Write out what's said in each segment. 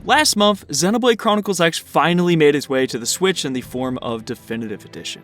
Last month, Xenoblade Chronicles X finally made its way to the Switch in the form of Definitive Edition.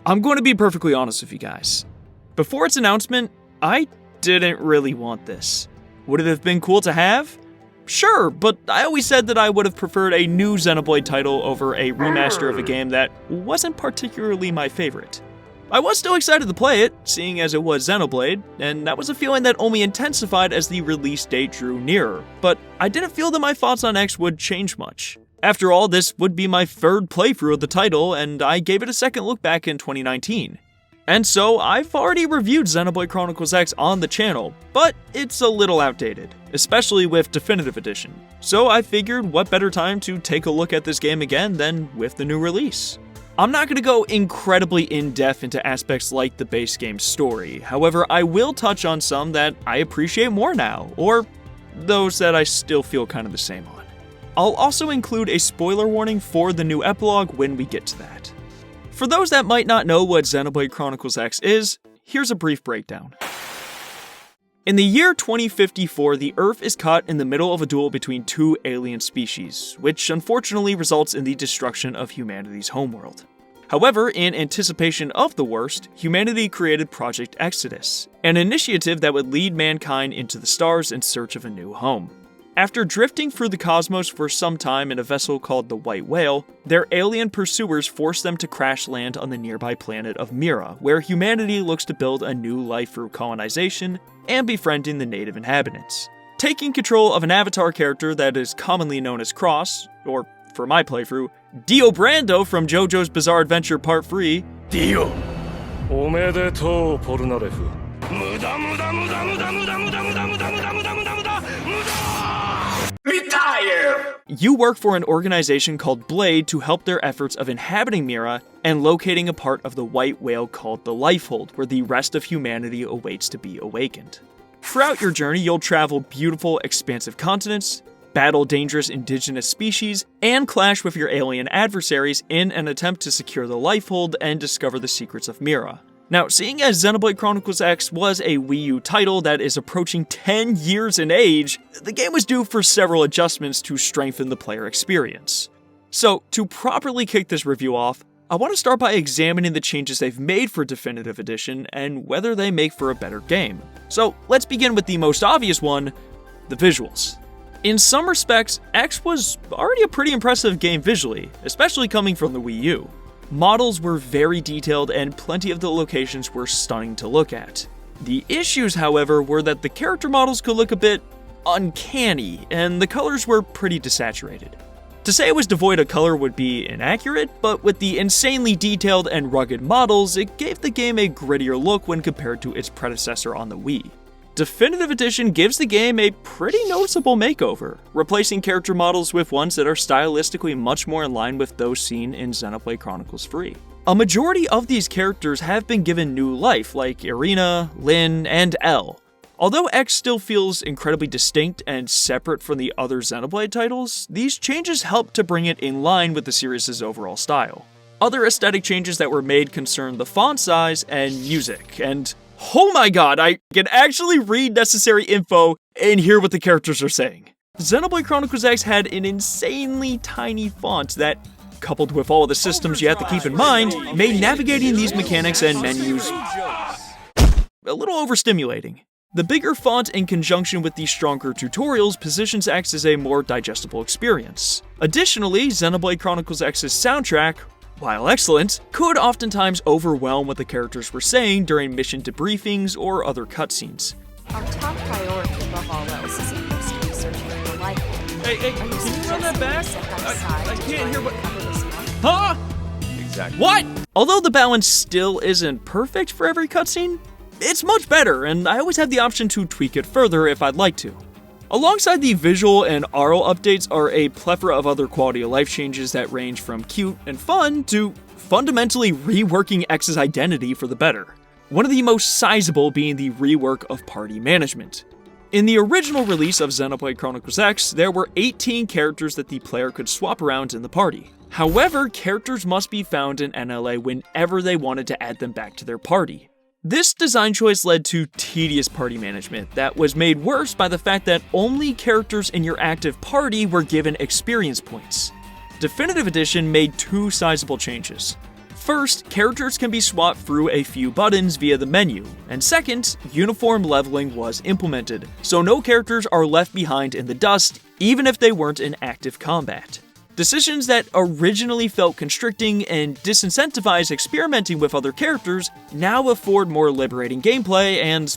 I'm going to be perfectly honest with you guys. Before its announcement, I didn't really want this. Would it have been cool to have? Sure, but I always said that I would have preferred a new Xenoblade title over a remaster of a game that wasn't particularly my favorite. I was still excited to play it, seeing as it was Xenoblade, and that was a feeling that only intensified as the release date drew nearer, but I didn't feel that my thoughts on X would change much. After all, this would be my third playthrough of the title, and I gave it a second look back in 2019. And so, I've already reviewed Xenoblade Chronicles X on the channel, but it's a little outdated, especially with Definitive Edition. So I figured what better time to take a look at this game again than with the new release. I'm not going to go incredibly in-depth into aspects like the base game's story, however I will touch on some that I appreciate more now, or those that I still feel kind of the same on. I'll also include a spoiler warning for the new epilogue when we get to that. For those that might not know what Xenoblade Chronicles X is, here's a brief breakdown. In the year 2054, the Earth is caught in the middle of a duel between two alien species, which unfortunately results in the destruction of humanity's homeworld. However, in anticipation of the worst, humanity created Project Exodus, an initiative that would lead mankind into the stars in search of a new home. After drifting through the cosmos for some time in a vessel called the White Whale, their alien pursuers force them to crash land on the nearby planet of Mira, where humanity looks to build a new life through colonization and befriending the native inhabitants. Taking control of an avatar character that is commonly known as Cross, or for my playthrough, Dio Brando from JoJo's Bizarre Adventure Part 3, Dio. Omedetou, Polnareff. Retire! You work for an organization called Blade to help their efforts of inhabiting Mira and locating a part of the White Whale called the Lifehold, where the rest of humanity awaits to be awakened. Throughout your journey, you'll travel beautiful, expansive continents, battle dangerous indigenous species, and clash with your alien adversaries in an attempt to secure the Lifehold and discover the secrets of Mira. Now, seeing as Xenoblade Chronicles X was a Wii U title that is approaching 10 years in age, the game was due for several adjustments to strengthen the player experience. So, to properly kick this review off, I want to start by examining the changes they've made for Definitive Edition and whether they make for a better game. So, let's begin with the most obvious one, the visuals. In some respects, X was already a pretty impressive game visually, especially coming from the Wii U. Models were very detailed and plenty of the locations were stunning to look at. The issues, however, were that the character models could look a bit uncanny, and the colors were pretty desaturated. To say it was devoid of color would be inaccurate, but with the insanely detailed and rugged models, it gave the game a grittier look when compared to its predecessor on the Wii. Definitive Edition gives the game a pretty noticeable makeover, replacing character models with ones that are stylistically much more in line with those seen in Xenoblade Chronicles 3. A majority of these characters have been given new life, like Irina, Lyn, and Elle. Although X still feels incredibly distinct and separate from the other Xenoblade titles, these changes help to bring it in line with the series' overall style. Other aesthetic changes that were made concern the font size and music, and oh my god, I can actually read necessary info and hear what the characters are saying. Xenoblade Chronicles X had an insanely tiny font that, coupled with all of the systems you have to keep in mind, made navigating these mechanics and menus a little overstimulating. The bigger font in conjunction with the stronger tutorials positions X as a more digestible experience. Additionally, Xenoblade Chronicles X's soundtrack, while excellent, could oftentimes overwhelm what the characters were saying during mission debriefings or other cutscenes. Our top priority above all else is supposed to be searching for the life. Hey, can you run that back? I can't hear what... Huh? Exactly. What? Although the balance still isn't perfect for every cutscene, it's much better, and I always have the option to tweak it further if I'd like to. Alongside the visual and aural updates are a plethora of other quality of life changes that range from cute and fun to fundamentally reworking X's identity for the better. One of the most sizable being the rework of party management. In the original release of Xenoblade Chronicles X, there were 18 characters that the player could swap around in the party. However, characters must be found in NLA whenever they wanted to add them back to their party. This design choice led to tedious party management that was made worse by the fact that only characters in your active party were given experience points. Definitive Edition made two sizable changes. First, characters can be swapped through a few buttons via the menu, and second, uniform leveling was implemented, so no characters are left behind in the dust, even if they weren't in active combat. Decisions that originally felt constricting and disincentivized experimenting with other characters now afford more liberating gameplay, and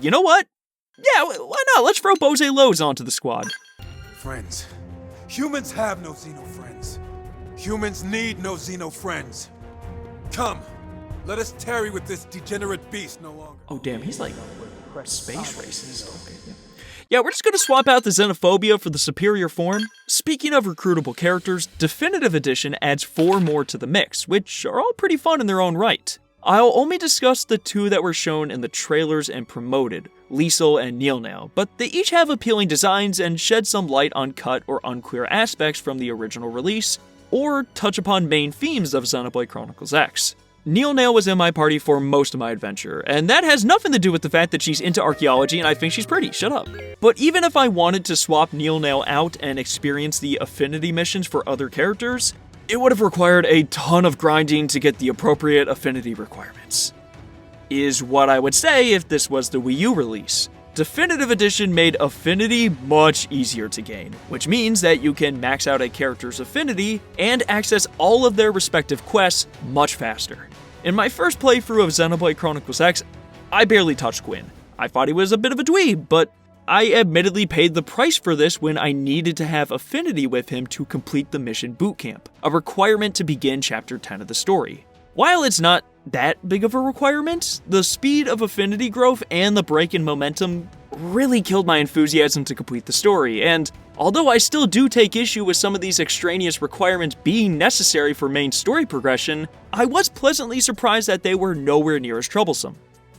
you know what? Yeah, why not? Let's throw Bose Lowe's onto the squad. Friends. Humans have no Xeno-friends. Humans need no Xeno-friends. Come, let us tarry with this degenerate beast no longer. Oh damn, he's like space racist. Okay, yeah, we're just gonna swap out the xenophobia for the superior form. Speaking of recruitable characters, Definitive Edition adds 4 more to the mix, which are all pretty fun in their own right. I'll only discuss the 2 that were shown in the trailers and promoted, Liesel and Neilnail, but they each have appealing designs and shed some light on cut or unclear aspects from the original release, or touch upon main themes of Xenoblade Chronicles X. Neilnail was in my party for most of my adventure, and that has nothing to do with the fact that she's into archaeology and I think she's pretty, shut up. But even if I wanted to swap Neilnail out and experience the affinity missions for other characters, it would have required a ton of grinding to get the appropriate affinity requirements. Is what I would say if this was the Wii U release. Definitive Edition made affinity much easier to gain, which means that you can max out a character's affinity and access all of their respective quests much faster. In my first playthrough of Xenoblade Chronicles X, I barely touched Gwyn. I thought he was a bit of a dweeb, but I admittedly paid the price for this when I needed to have affinity with him to complete the mission bootcamp, a requirement to begin Chapter 10 of the story. While it's not that big of a requirement, the speed of affinity growth and the break in momentum really killed my enthusiasm to complete the story, and although I still do take issue with some of these extraneous requirements being necessary for main story progression, I was pleasantly surprised that they were nowhere near as troublesome.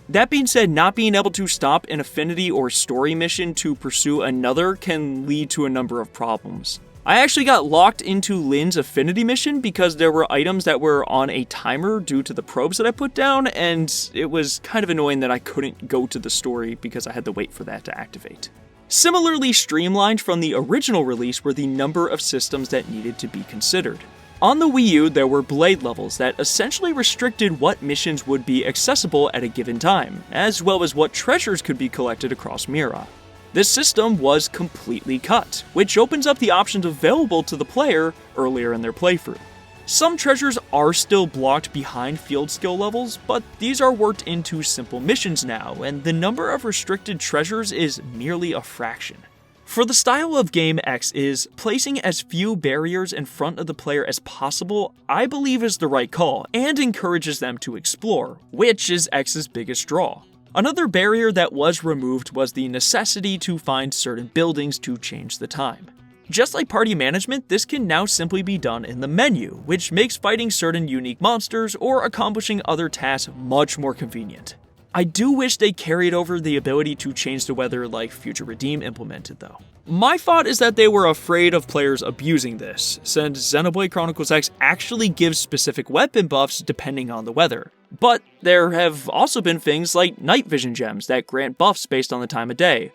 That being said, not being able to stop an affinity or story mission to pursue another can lead to a number of problems. I actually got locked into Lynn's affinity mission because there were items that were on a timer due to the probes that I put down, and it was kind of annoying that I couldn't go to the story because I had to wait for that to activate. Similarly streamlined from the original release were the number of systems that needed to be considered. On the Wii U, there were blade levels that essentially restricted what missions would be accessible at a given time, as well as what treasures could be collected across Mira. This system was completely cut, which opens up the options available to the player earlier in their playthrough. Some treasures are still blocked behind field skill levels, but these are worked into simple missions now, and the number of restricted treasures is merely a fraction. For the style of game X is, placing as few barriers in front of the player as possible, I believe is the right call, and encourages them to explore, which is X's biggest draw. Another barrier that was removed was the necessity to find certain buildings to change the time. Just like party management, this can now simply be done in the menu, which makes fighting certain unique monsters or accomplishing other tasks much more convenient. I do wish they carried over the ability to change the weather like Future Redeem implemented though. My thought is that they were afraid of players abusing this, since Xenoblade Chronicles X actually gives specific weapon buffs depending on the weather. But there have also been things like night vision gems that grant buffs based on the time of day.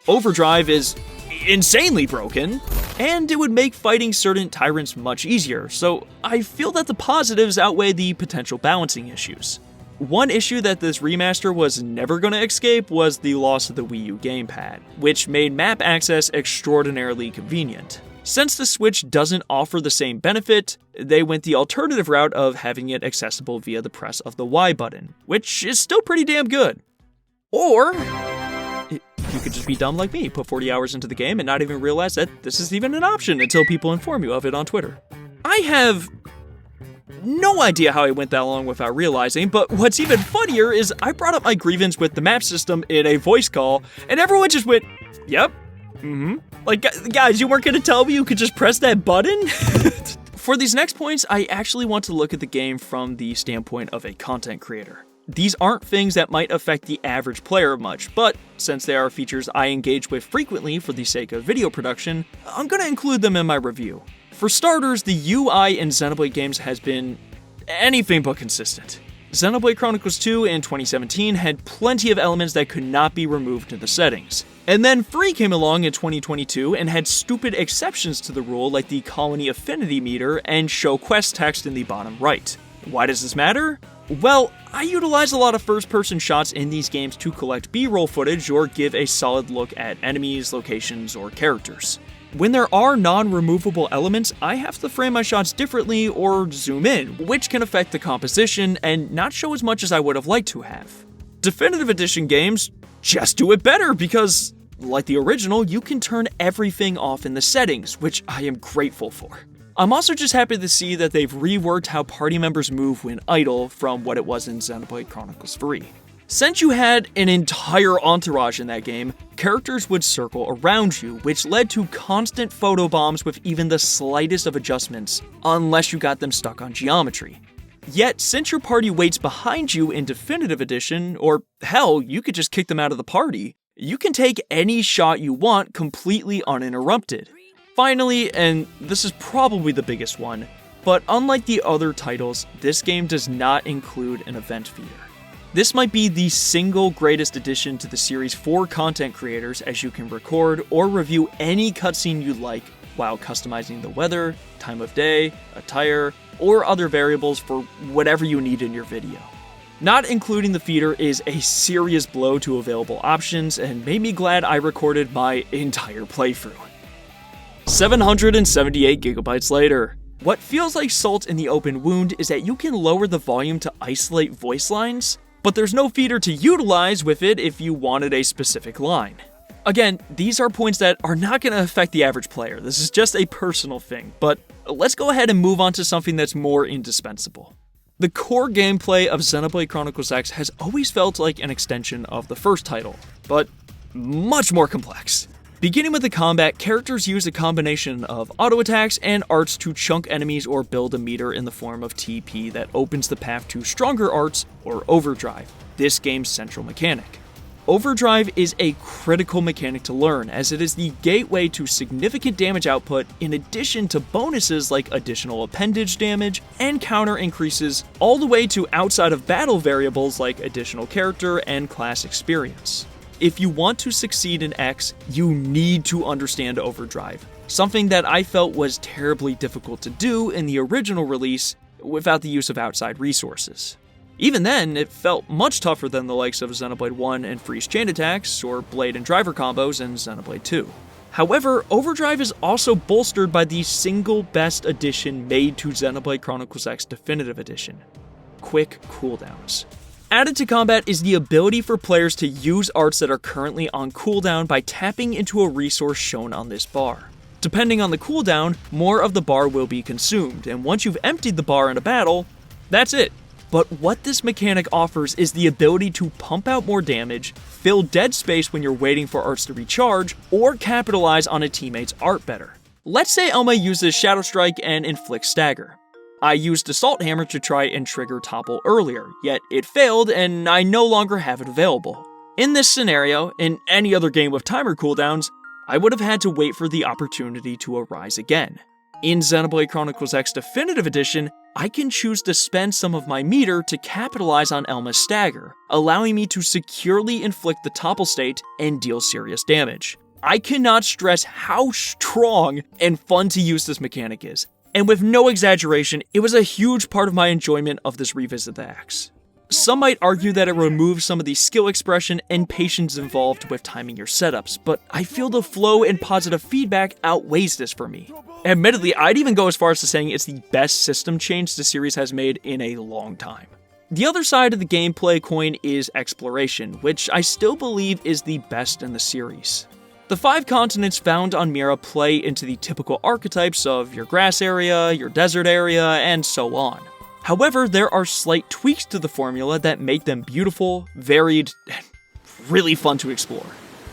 Overdrive is insanely broken, and it would make fighting certain tyrants much easier, so I feel that the positives outweigh the potential balancing issues. One issue that this remaster was never going to escape was the loss of the Wii U gamepad, which made map access extraordinarily convenient. Since the Switch doesn't offer the same benefit, they went the alternative route of having it accessible via the press of the Y button, which is still pretty damn good. Or you could just be dumb like me, put 40 hours into the game and not even realize that this is even an option until people inform you of it on Twitter. I have no idea how I went that long without realizing, but what's even funnier is I brought up my grievance with the map system in a voice call, and everyone just went, yep, Like, guys, you weren't gonna tell me you could just press that button? For these next points, I actually want to look at the game from the standpoint of a content creator. These aren't things that might affect the average player much, but since they are features I engage with frequently for the sake of video production, I'm gonna include them in my review. For starters, the UI in Xenoblade games has been anything but consistent. Xenoblade Chronicles 2 in 2017 had plenty of elements that could not be removed in the settings. And then Free came along in 2022 and had stupid exceptions to the rule like the colony affinity meter and show quest text in the bottom right. Why does this matter? Well, I utilize a lot of first-person shots in these games to collect B-roll footage or give a solid look at enemies, locations, or characters. When there are non-removable elements, I have to frame my shots differently or zoom in, which can affect the composition and not show as much as I would have liked to have. Definitive Edition games just do it better because, like the original, you can turn everything off in the settings, which I am grateful for. I'm also just happy to see that they've reworked how party members move when idle from what it was in Xenoblade Chronicles 3. Since you had an entire entourage in that game, characters would circle around you, which led to constant photobombs with even the slightest of adjustments, unless you got them stuck on geometry. Yet, since your party waits behind you in Definitive Edition, or hell, you could just kick them out of the party, you can take any shot you want completely uninterrupted. Finally, and this is probably the biggest one, but unlike the other titles, this game does not include an event feeder. This might be the single greatest addition to the series for content creators, as you can record or review any cutscene you like while customizing the weather, time of day, attire, or other variables for whatever you need in your video. Not including the feeder is a serious blow to available options and made me glad I recorded my entire playthrough. 778 gigabytes later. What feels like salt in the open wound is that you can lower the volume to isolate voice lines, but there's no feeder to utilize with it if you wanted a specific line. Again, these are points that are not going to affect the average player. This is just a personal thing, but let's go ahead and move on to something that's more indispensable. The core gameplay of Xenoblade Chronicles X has always felt like an extension of the first title, but much more complex. Beginning with the combat, characters use a combination of auto attacks and arts to chunk enemies or build a meter in the form of TP that opens the path to stronger arts or overdrive, this game's central mechanic. Overdrive is a critical mechanic to learn, as it is the gateway to significant damage output in addition to bonuses like additional appendage damage and counter increases, all the way to outside of battle variables like additional character and class experience. If you want to succeed in X, you need to understand Overdrive, something that I felt was terribly difficult to do in the original release without the use of outside resources. Even then, it felt much tougher than the likes of Xenoblade 1 and Freeze Chain Attacks, or Blade and Driver combos in Xenoblade 2. However, Overdrive is also bolstered by the single best addition made to Xenoblade Chronicles X Definitive Edition: quick cooldowns. Added to combat is the ability for players to use arts that are currently on cooldown by tapping into a resource shown on this bar. Depending on the cooldown, more of the bar will be consumed, and once you've emptied the bar in a battle, that's it. But what this mechanic offers is the ability to pump out more damage, fill dead space when you're waiting for arts to recharge, or capitalize on a teammate's art better. Let's say Elma uses Shadow Strike and inflicts stagger. I used Assault Hammer to try and trigger Topple earlier, yet it failed and I no longer have it available. In this scenario, in any other game with timer cooldowns, I would have had to wait for the opportunity to arise again. In Xenoblade Chronicles X Definitive Edition, I can choose to spend some of my meter to capitalize on Elma's stagger, allowing me to securely inflict the Topple state and deal serious damage. I cannot stress how strong and fun to use this mechanic is. And with no exaggeration, it was a huge part of my enjoyment of this revisit of the axe. Some might argue that it removes some of the skill expression and patience involved with timing your setups, but I feel the flow and positive feedback outweighs this for me. Admittedly, I'd even go as far as to saying it's the best system change the series has made in a long time. The other side of the gameplay coin is exploration, which I still believe is the best in the series. The 5 continents found on Mira play into the typical archetypes of your grass area, your desert area, and so on. However, there are slight tweaks to the formula that make them beautiful, varied, and really fun to explore.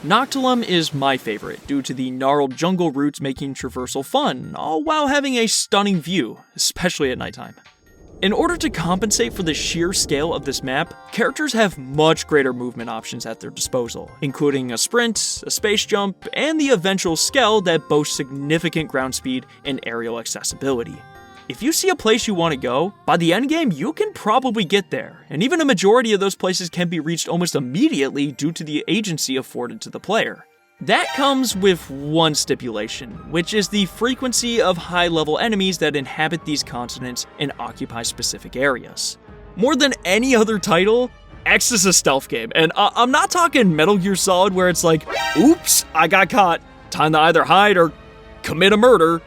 Noctilum is my favorite, due to the gnarled jungle routes making traversal fun, all while having a stunning view, especially at nighttime. In order to compensate for the sheer scale of this map, characters have much greater movement options at their disposal, including a sprint, a space jump, and the eventual Skell that boasts significant ground speed and aerial accessibility. If you see a place you want to go, by the endgame you can probably get there, and even a majority of those places can be reached almost immediately due to the agency afforded to the player. That comes with one stipulation, which is the frequency of high-level enemies that inhabit these continents and occupy specific areas. More than any other title, X is a stealth game, and I'm not talking Metal Gear Solid where it's like, oops, I got caught, time to either hide or commit a murder,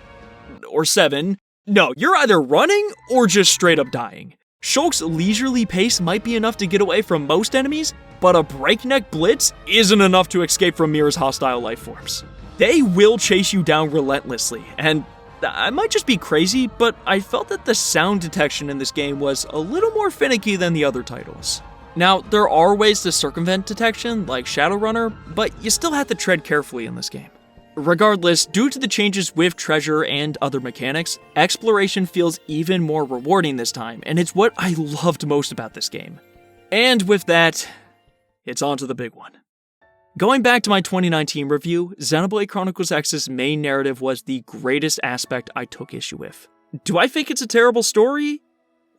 or 7. No, you're either running or just straight up dying. Shulk's leisurely pace might be enough to get away from most enemies, but a breakneck blitz isn't enough to escape from Mira's hostile life forms. They will chase you down relentlessly, and I might just be crazy, but I felt that the sound detection in this game was a little more finicky than the other titles. Now, there are ways to circumvent detection, like Shadowrunner, but you still have to tread carefully in this game. Regardless, due to the changes with treasure and other mechanics, exploration feels even more rewarding this time, and it's what I loved most about this game. And with that, it's on to the big one. Going back to my 2019 review, Xenoblade Chronicles X's main narrative was the greatest aspect I took issue with. Do I think it's a terrible story?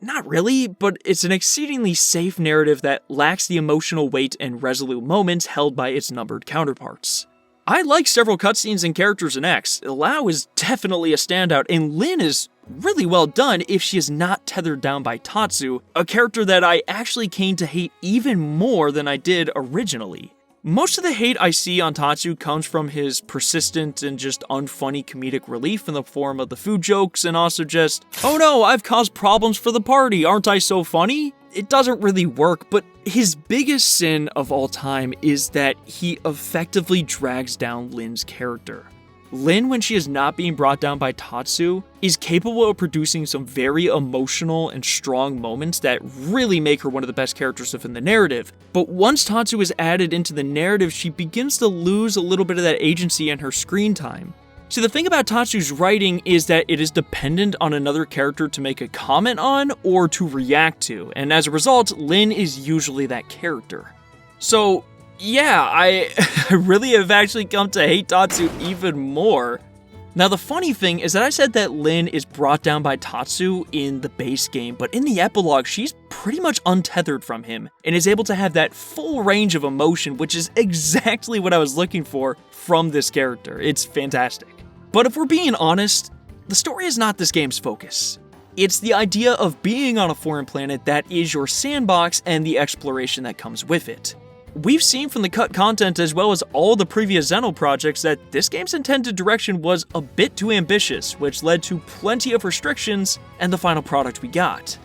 Not really, but it's an exceedingly safe narrative that lacks the emotional weight and resolute moments held by its numbered counterparts. I like several cutscenes and characters in X. Lao is definitely a standout, and Lyn is really well done if she is not tethered down by Tatsu, a character that I actually came to hate even more than I did originally. Most of the hate I see on Tatsu comes from his persistent and just unfunny comedic relief in the form of the food jokes and also just, oh no, I've caused problems for the party, aren't I so funny? It doesn't really work, but his biggest sin of all time is that he effectively drags down Lyn's character. Lyn, when she is not being brought down by Tatsu, is capable of producing some very emotional and strong moments that really make her one of the best characters within the narrative. But once Tatsu is added into the narrative, she begins to lose a little bit of that agency and her screen time. See, the thing about Tatsu's writing is that it is dependent on another character to make a comment on or to react to, and as a result, Lyn is usually that character. So, yeah, I really have actually come to hate Tatsu even more. Now, the funny thing is that I said that Lyn is brought down by Tatsu in the base game, but in the epilogue, she's pretty much untethered from him and is able to have that full range of emotion, which is exactly what I was looking for from this character. It's fantastic. But if we're being honest, the story is not this game's focus. It's the idea of being on a foreign planet that is your sandbox and the exploration that comes with it. We've seen from the cut content as well as all the previous Xeno projects that this game's intended direction was a bit too ambitious, which led to plenty of restrictions and the final product we got.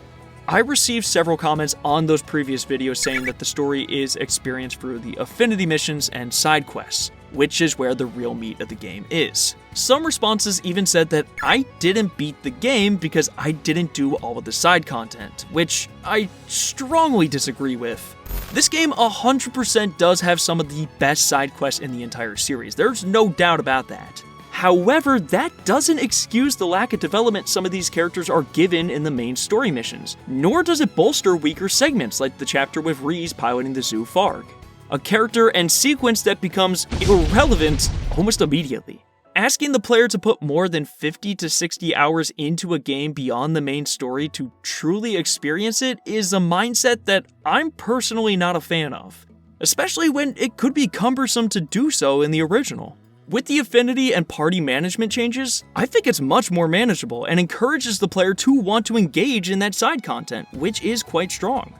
I received several comments on those previous videos saying that the story is experienced through the affinity missions and side quests, which is where the real meat of the game is. Some responses even said that I didn't beat the game because I didn't do all of the side content, which I strongly disagree with. This game 100% does have some of the best side quests in the entire series, there's no doubt about that. However, that doesn't excuse the lack of development some of these characters are given in the main story missions, nor does it bolster weaker segments like the chapter with Reese piloting the Zoo Farg. A character and sequence that becomes irrelevant almost immediately. Asking the player to put more than 50 to 60 hours into a game beyond the main story to truly experience it is a mindset that I'm personally not a fan of, especially when it could be cumbersome to do so in the original. With the affinity and party management changes, I think it's much more manageable and encourages the player to want to engage in that side content, which is quite strong.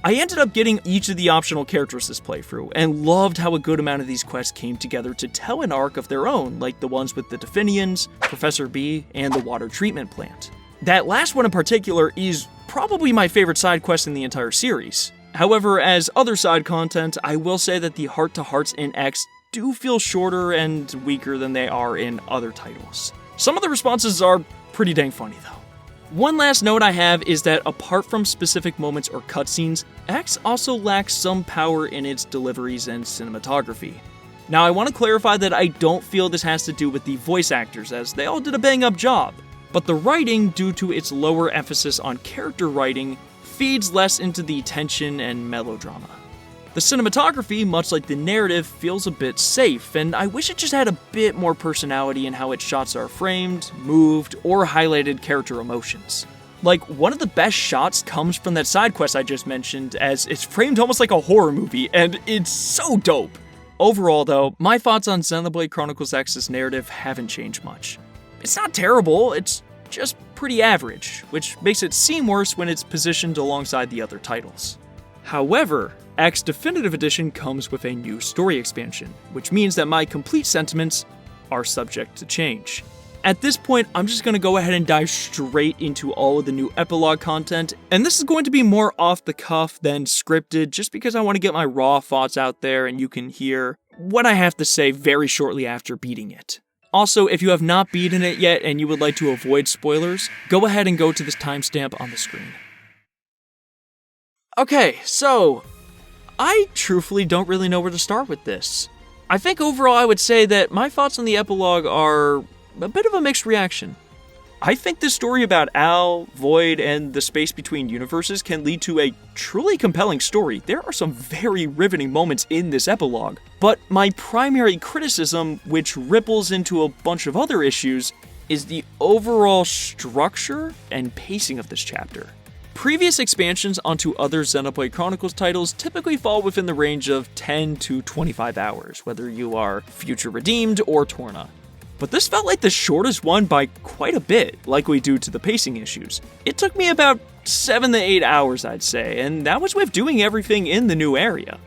I ended up getting each of the optional characters this playthrough, and loved how a good amount of these quests came together to tell an arc of their own, like the ones with the Definians, Professor B, and the water treatment plant. That last one in particular is probably my favorite side quest in the entire series. However, as other side content, I will say that the heart-to-hearts in X do feel shorter and weaker than they are in other titles. Some of the responses are pretty dang funny though. One last note I have is that apart from specific moments or cutscenes, X also lacks some power in its deliveries and cinematography. Now I want to clarify that I don't feel this has to do with the voice actors, as they all did a bang-up job, but the writing, due to its lower emphasis on character writing, feeds less into the tension and melodrama. The cinematography, much like the narrative, feels a bit safe, and I wish it just had a bit more personality in how its shots are framed, moved, or highlighted character emotions. Like, one of the best shots comes from that side quest I just mentioned, as it's framed almost like a horror movie, and it's so dope. Overall though, my thoughts on Xenoblade Chronicles X's narrative haven't changed much. It's not terrible, it's just pretty average, which makes it seem worse when it's positioned alongside the other titles. However, X Definitive Edition comes with a new story expansion, which means that my complete sentiments are subject to change. At this point, I'm just going to go ahead and dive straight into all of the new epilogue content, and this is going to be more off the cuff than scripted, just because I want to get my raw thoughts out there and you can hear what I have to say very shortly after beating it. Also, if you have not beaten it yet and you would like to avoid spoilers, go ahead and go to this timestamp on the screen. Okay, so I truthfully don't really know where to start with this. I think overall I would say that my thoughts on the epilogue are a bit of a mixed reaction. I think this story about Al, Void, and the space between universes can lead to a truly compelling story. There are some very riveting moments in this epilogue, but my primary criticism, which ripples into a bunch of other issues, is the overall structure and pacing of this chapter. Previous expansions onto other Xenoblade Chronicles titles typically fall within the range of 10 to 25 hours, whether you are Future Redeemed or Torna. But this felt like the shortest one by quite a bit, likely due to the pacing issues. It took me about 7 to 8 hours, I'd say, and that was with doing everything in the new area.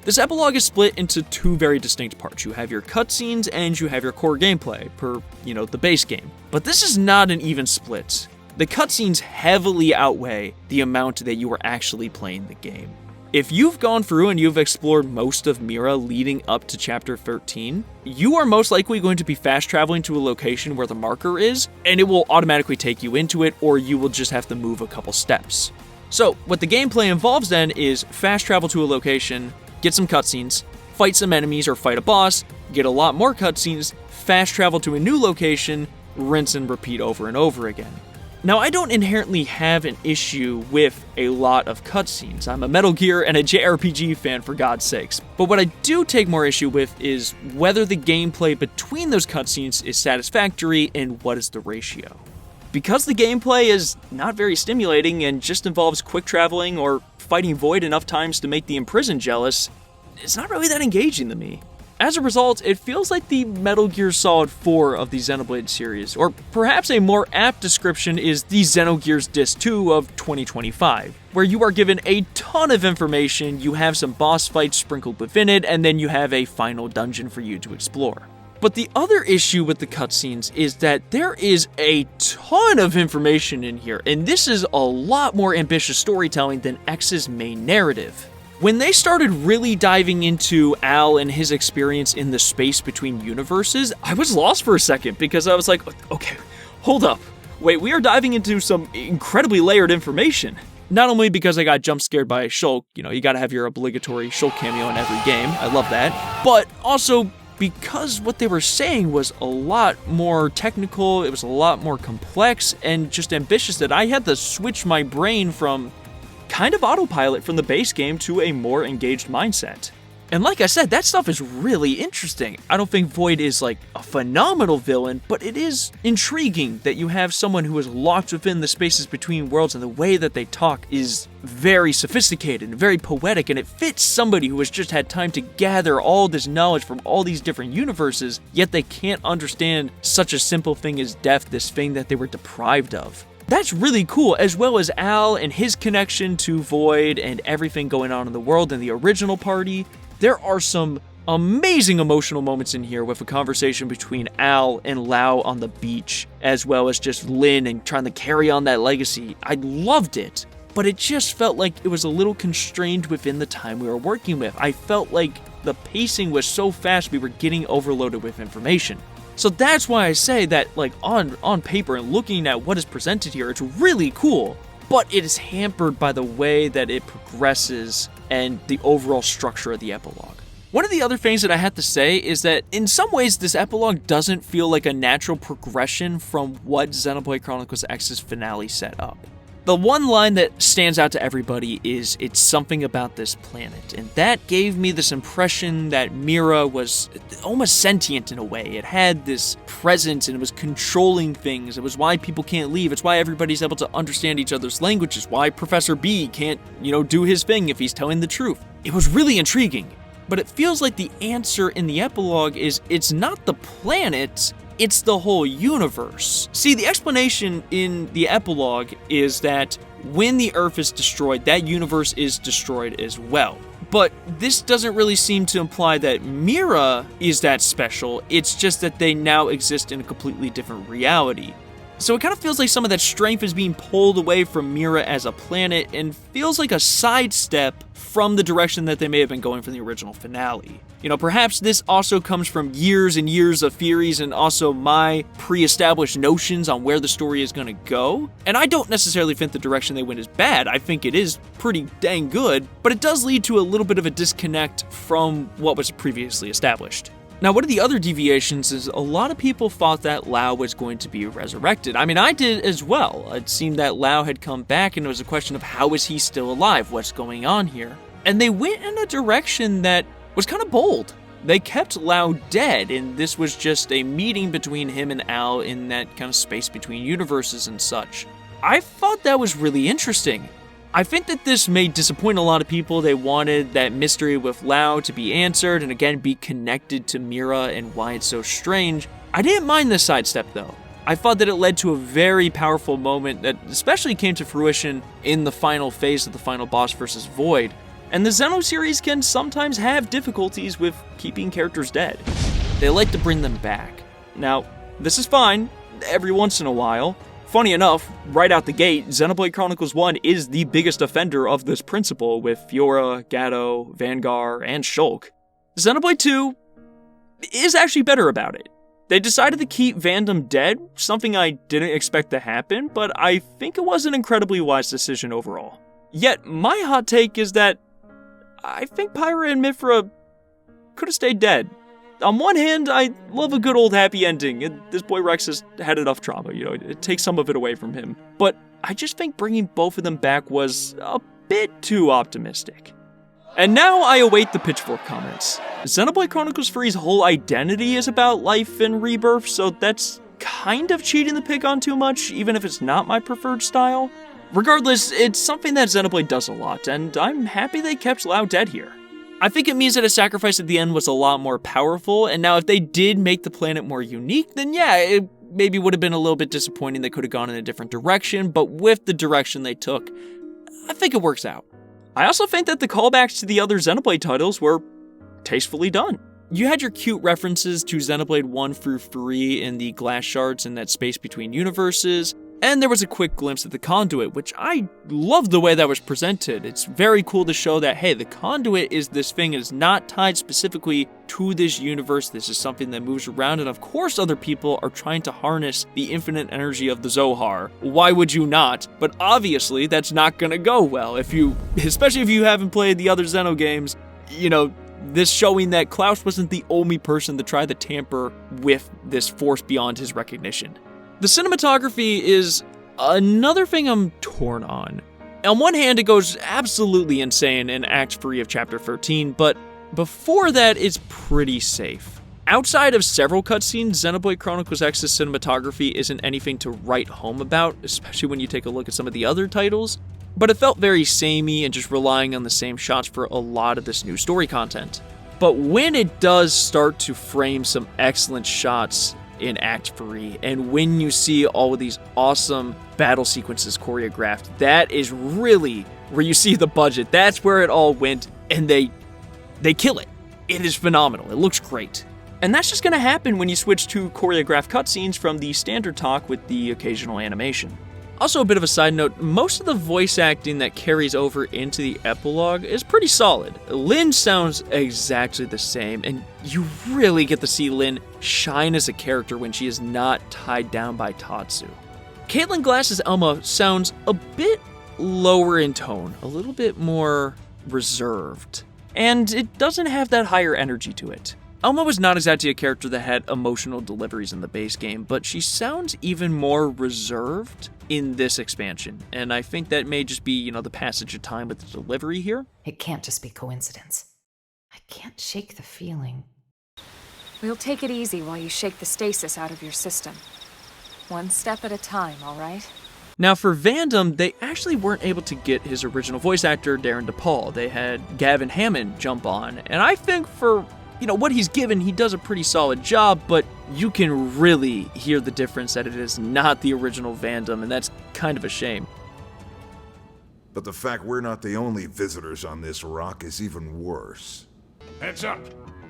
This epilogue is split into two very distinct parts. You have your cutscenes and you have your core gameplay, per, the base game. But this is not an even split. The cutscenes heavily outweigh the amount that you are actually playing the game. If you've gone through and you've explored most of Mira leading up to Chapter 13, you are most likely going to be fast traveling to a location where the marker is, and it will automatically take you into it, or you will just have to move a couple steps. So, what the gameplay involves then is fast travel to a location, get some cutscenes, fight some enemies or fight a boss, get a lot more cutscenes, fast travel to a new location, rinse and repeat over and over again. Now, I don't inherently have an issue with a lot of cutscenes. I'm a Metal Gear and a JRPG fan, for God's sakes. But what I do take more issue with is whether the gameplay between those cutscenes is satisfactory and what is the ratio. Because the gameplay is not very stimulating and just involves quick traveling or fighting Void enough times to make the imprisoned jealous, it's not really that engaging to me. As a result, it feels like the Metal Gear Solid 4 of the Xenoblade series, or perhaps a more apt description is the Xenogears Disc 2 of 2025, where you are given a ton of information, you have some boss fights sprinkled within it, and then you have a final dungeon for you to explore. But the other issue with the cutscenes is that there is a ton of information in here, and this is a lot more ambitious storytelling than X's main narrative. When they started really diving into Al and his experience in the space between universes, I was lost for a second because I was like, okay, hold up. Wait, we are diving into some incredibly layered information. Not only because I got jump scared by Shulk, you gotta have your obligatory Shulk cameo in every game, I love that, but also because what they were saying was a lot more technical, it was a lot more complex, and just ambitious that I had to switch my brain from kind of autopilot from the base game to a more engaged mindset. And like I said, that stuff is really interesting. I don't think Void is like a phenomenal villain, but it is intriguing that you have someone who is locked within the spaces between worlds, and the way that they talk is very sophisticated and very poetic, and it fits somebody who has just had time to gather all this knowledge from all these different universes, yet they can't understand such a simple thing as death, this thing that they were deprived of. That's really cool, as well as Al and his connection to Void and everything going on in the world and the original party. There are some amazing emotional moments in here with a conversation between Al and Lau on the beach, as well as just Lin and trying to carry on that legacy. I loved it, but it just felt like it was a little constrained within the time we were working with. I felt like the pacing was so fast we were getting overloaded with information. So that's why I say that, like, on paper and looking at what is presented here, it's really cool, but it is hampered by the way that it progresses and the overall structure of the epilogue. One of the other things that I have to say is that in some ways this epilogue doesn't feel like a natural progression from what Xenoblade Chronicles X's finale set up. The one line that stands out to everybody is, "It's something about this planet." And that gave me this impression that Mira was almost sentient in a way. It had this presence and it was controlling things. It was why people can't leave. It's why everybody's able to understand each other's languages. Why Professor B can't, do his thing if he's telling the truth. It was really intriguing. But it feels like the answer in the epilogue is it's not the planet, it's the whole universe. See, the explanation in the epilogue is that when the Earth is destroyed, that universe is destroyed as well. But this doesn't really seem to imply that Mira is that special, it's just that they now exist in a completely different reality. So it kind of feels like some of that strength is being pulled away from Mira as a planet and feels like a sidestep from the direction that they may have been going from the original finale. Perhaps this also comes from years and years of theories and also my pre-established notions on where the story is going to go. And I don't necessarily think the direction they went is bad. I think it is pretty dang good, but it does lead to a little bit of a disconnect from what was previously established. Now, one of the other deviations is a lot of people thought that Lao was going to be resurrected. I mean, I did as well. It seemed that Lao had come back and it was a question of how is he still alive? What's going on here? And they went in a direction that was kind of bold. They kept Lao dead, and this was just a meeting between him and Al in that kind of space between universes and such. I thought that was really interesting. I think that this may disappoint a lot of people. They wanted that mystery with Lao to be answered and again be connected to Mira and why it's so strange. I didn't mind this sidestep though. I thought that it led to a very powerful moment that especially came to fruition in the final phase of the final boss versus Void. And the Xeno series can sometimes have difficulties with keeping characters dead. They like to bring them back. Now, this is fine every once in a while. Funny enough, right out the gate, Xenoblade Chronicles 1 is the biggest offender of this principle with Fiora, Gato, Vanguard, and Shulk. Xenoblade 2 is actually better about it. They decided to keep Vandom dead, something I didn't expect to happen, but I think it was an incredibly wise decision overall. Yet, my hot take is that I think Pyra and Mithra could have stayed dead. On one hand, I love a good old happy ending. This boy Rex has had enough trauma, it takes some of it away from him. But I just think bringing both of them back was a bit too optimistic. And now I await the pitchfork comments. Xenoblade Chronicles 3's whole identity is about life and rebirth, so that's kind of cheating the pig on too much, even if it's not my preferred style. Regardless, it's something that Xenoblade does a lot, and I'm happy they kept Lao dead here. I think it means that a sacrifice at the end was a lot more powerful, and now if they did make the planet more unique, then yeah, it maybe would have been a little bit disappointing. They could have gone in a different direction, but with the direction they took, I think it works out. I also think that the callbacks to the other Xenoblade titles were tastefully done. You had your cute references to Xenoblade 1 through 3 in the glass shards in that space between universes, and there was a quick glimpse of the Conduit, which I love the way that was presented. It's very cool to show that, hey, the Conduit is this thing, is not tied specifically to this universe. This is something that moves around, and of course other people are trying to harness the infinite energy of the Zohar. Why would you not? But obviously, that's not gonna go well especially if you haven't played the other Xeno games, this showing that Klaus wasn't the only person to try to tamper with this force beyond his recognition. The cinematography is another thing I'm torn on. On one hand, it goes absolutely insane in Act 3 of Chapter 13, but before that, it's pretty safe. Outside of several cutscenes, Xenoblade Chronicles X's cinematography isn't anything to write home about, especially when you take a look at some of the other titles, but it felt very samey and just relying on the same shots for a lot of this new story content. But when it does start to frame some excellent shots in Act 3, and when you see all of these awesome battle sequences choreographed, that is really where you see the budget. That's where it all went, and they kill it. It is phenomenal. It looks great. And that's just going to happen when you switch to choreographed cutscenes from the standard talk with the occasional animation. Also, a bit of a side note, most of the voice acting that carries over into the epilogue is pretty solid. Lynn sounds exactly the same, and you really get to see Lynn shine as a character when she is not tied down by Tatsu. Caitlin Glass's Elma sounds a bit lower in tone, a little bit more reserved, and it doesn't have that higher energy to it. Alma was not exactly a character that had emotional deliveries in the base game, but she sounds even more reserved in this expansion, and I think that may just be, the passage of time with the delivery here. It can't just be coincidence. I can't shake the feeling. We'll take it easy while you shake the stasis out of your system. One step at a time, all right? Now for Vandom, they actually weren't able to get his original voice actor, Darren DePaul. They had Gavin Hammond jump on, and I think for what he's given, he does a pretty solid job, but you can really hear the difference that it is not the original Vandom, and that's kind of a shame. But the fact we're not the only visitors on this rock is even worse. Heads up.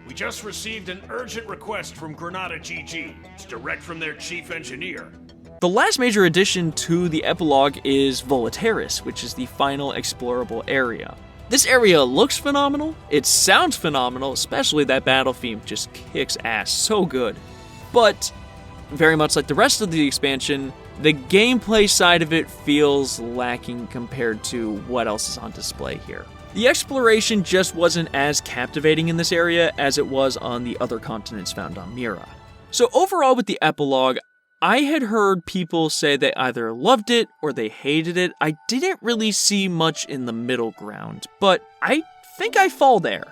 We just received an urgent request from Granada GG. It's direct from their chief engineer. The last major addition to the epilogue is Volitaris, which is the final explorable area. This area looks phenomenal, it sounds phenomenal, especially that battle theme just kicks ass so good. But, very much like the rest of the expansion, the gameplay side of it feels lacking compared to what else is on display here. The exploration just wasn't as captivating in this area as it was on the other continents found on Mira. So overall with the epilogue, I had heard people say they either loved it or they hated it. I didn't really see much in the middle ground, but I think I fall there.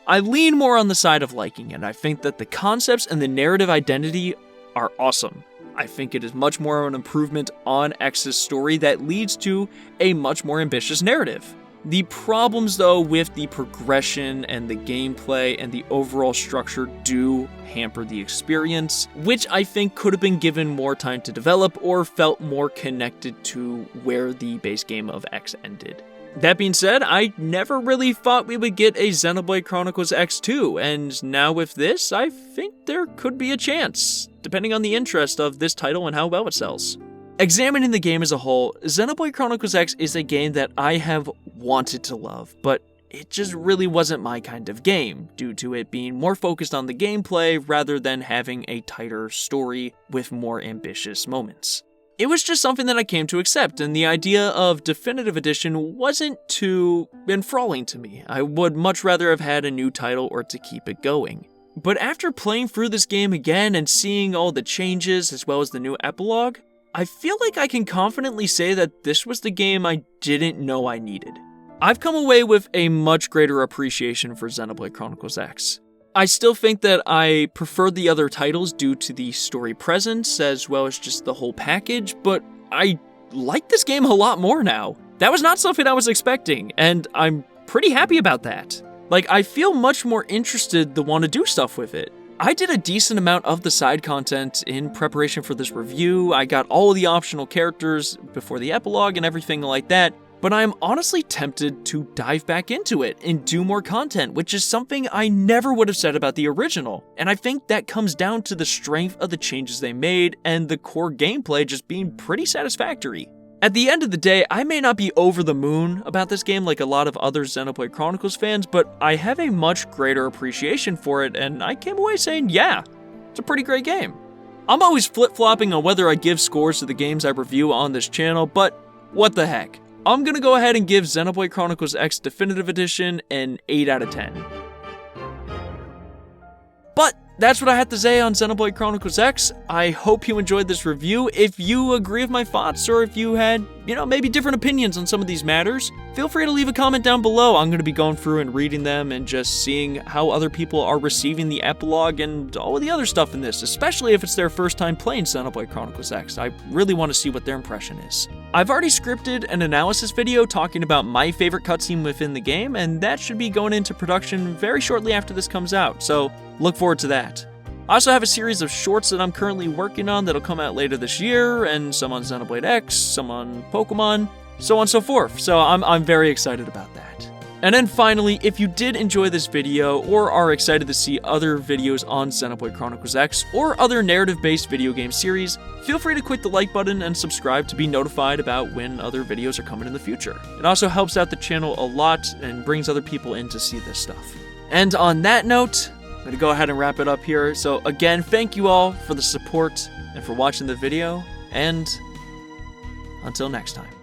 I lean more on the side of liking it. I think that the concepts and the narrative identity are awesome. I think it is much more of an improvement on X's story that leads to a much more ambitious narrative. The problems, though, with the progression and the gameplay and the overall structure do hamper the experience, which I think could have been given more time to develop or felt more connected to where the base game of X ended. That being said, I never really thought we would get a Xenoblade Chronicles X 2, and now with this, I think there could be a chance, depending on the interest of this title and how well it sells. Examining the game as a whole, Xenoblade Chronicles X is a game that I have wanted to love, but it just really wasn't my kind of game, due to it being more focused on the gameplay rather than having a tighter story with more ambitious moments. It was just something that I came to accept, and the idea of Definitive Edition wasn't too enthralling to me. I would much rather have had a new title or to keep it going. But after playing through this game again and seeing all the changes as well as the new epilogue, I feel like I can confidently say that this was the game I didn't know I needed. I've come away with a much greater appreciation for Xenoblade Chronicles X. I still think that I prefer the other titles due to the story presence as well as just the whole package, but I like this game a lot more now. That was not something I was expecting, and I'm pretty happy about that. I feel much more interested to want to do stuff with it. I did a decent amount of the side content in preparation for this review. I got all of the optional characters before the epilogue and everything like that, but I'm honestly tempted to dive back into it and do more content, which is something I never would have said about the original. And I think that comes down to the strength of the changes they made and the core gameplay just being pretty satisfactory. At the end of the day, I may not be over the moon about this game like a lot of other Xenoblade Chronicles fans, but I have a much greater appreciation for it, and I came away saying, yeah, it's a pretty great game. I'm always flip-flopping on whether I give scores to the games I review on this channel, but what the heck. I'm gonna go ahead and give Xenoblade Chronicles X Definitive Edition an 8 out of 10. But that's what I had to say on Xenoblade Chronicles X. I hope you enjoyed this review. If you agree with my thoughts or if you had, maybe different opinions on some of these matters, feel free to leave a comment down below. I'm going to be going through and reading them and just seeing how other people are receiving the epilogue and all of the other stuff in this, especially if it's their first time playing Xenoblade Chronicles X. I really want to see what their impression is. I've already scripted an analysis video talking about my favorite cutscene within the game, and that should be going into production very shortly after this comes out, so look forward to that. I also have a series of shorts that I'm currently working on that'll come out later this year, and some on Xenoblade X, some on Pokemon, so on and so forth, so I'm very excited about that. And then finally, if you did enjoy this video or are excited to see other videos on Xenoblade Chronicles X or other narrative-based video game series, feel free to click the like button and subscribe to be notified about when other videos are coming in the future. It also helps out the channel a lot and brings other people in to see this stuff. And on that note, I'm going to go ahead and wrap it up here. So again, thank you all for the support and for watching the video, and until next time.